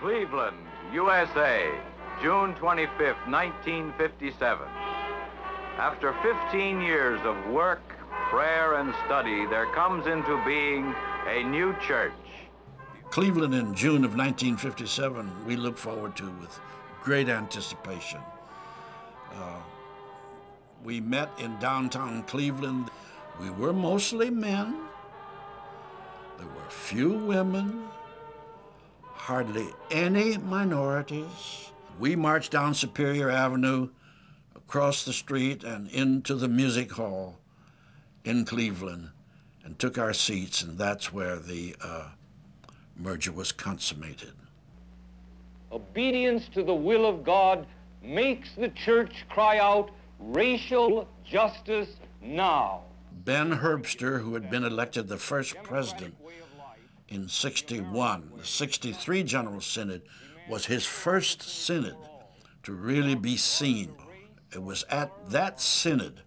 Cleveland, USA, June 25th, 1957. After 15 years of work, prayer, and study, there comes into being a new church. Cleveland in June of 1957, we look forward to with great anticipation. We met in downtown Cleveland. We were mostly men. There were few women, hardly any minorities. We marched down Superior Avenue, across the street, and into the music hall in Cleveland, and took our seats, and that's where the merger was consummated. Obedience to the will of God makes the church cry out, racial justice now. Ben Herbster, who had been elected the first president in '61, the '63 General Synod was his first synod to really be seen. It was at that synod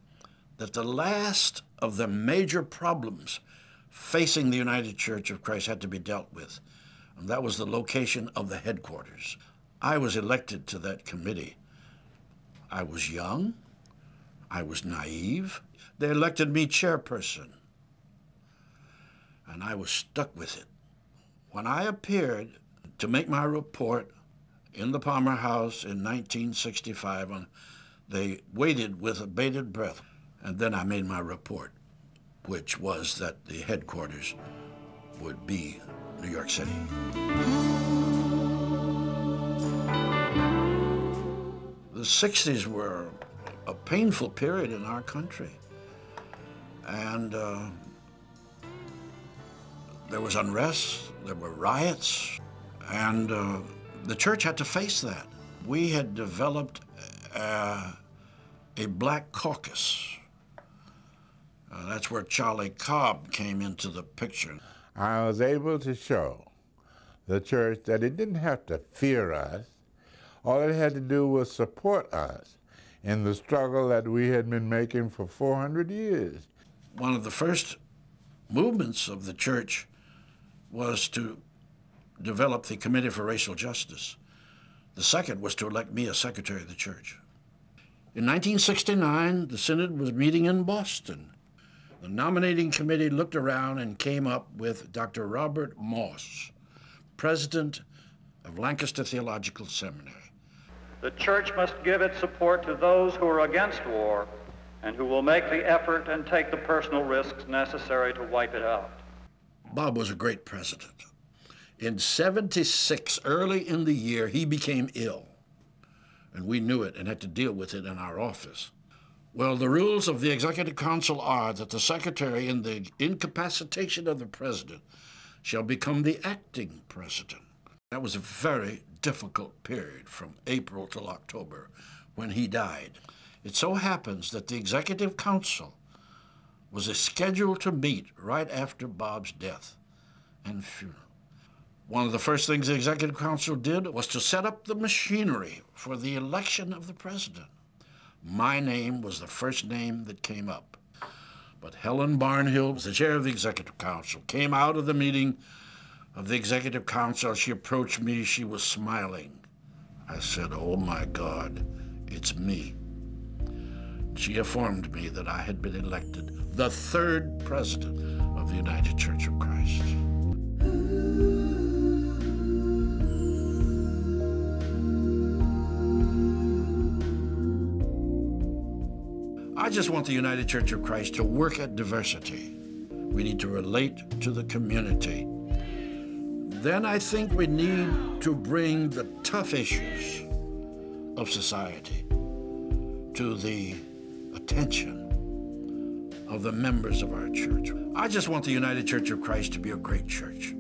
that the last of the major problems facing the United Church of Christ had to be dealt with, and that was the location of the headquarters. I was elected to that committee. I was young, I was naive. They elected me chairperson, and I was stuck with it. When I appeared to make my report in the Palmer House in 1965, they waited with bated breath, and then I made my report, which was that the headquarters would be New York City. The '60s were a painful period in our country. And there was unrest, there were riots, and the church had to face that. We had developed a black caucus. That's where Charlie Cobb came into the picture. I was able to show the church that it didn't have to fear us. All it had to do was support us in the struggle that we had been making for 400 years. One of the first movements of the church was to develop the Committee for Racial Justice. The second was to elect me as secretary of the church. In 1969, the synod was meeting in Boston. The nominating committee looked around and came up with Dr. Robert Moss, president of Lancaster Theological Seminary. The church must give its support to those who are against war and who will make the effort and take the personal risks necessary to wipe it out. Bob was a great president. In '76, early in the year, he became ill, and we knew it and had to deal with it in our office. Well, the rules of the Executive Council are that the secretary, in the incapacitation of the president, shall become the acting president. That was a very difficult period from April till October when he died. It so happens that the Executive Council was scheduled to meet right after Bob's death and funeral. One of the first things the Executive Council did was to set up the machinery for the election of the president. My name was the first name that came up. But Helen Barnhill, the chair of the Executive Council, came out of the meeting of the Executive Council. She approached me, she was smiling. I said, "Oh my God, it's me." She informed me that I had been elected the third president of the United Church of Christ. I just want the United Church of Christ to work at diversity. We need to relate to the community. Then I think we need to bring the tough issues of society to the attention of the members of our church. I just want the United Church of Christ to be a great church.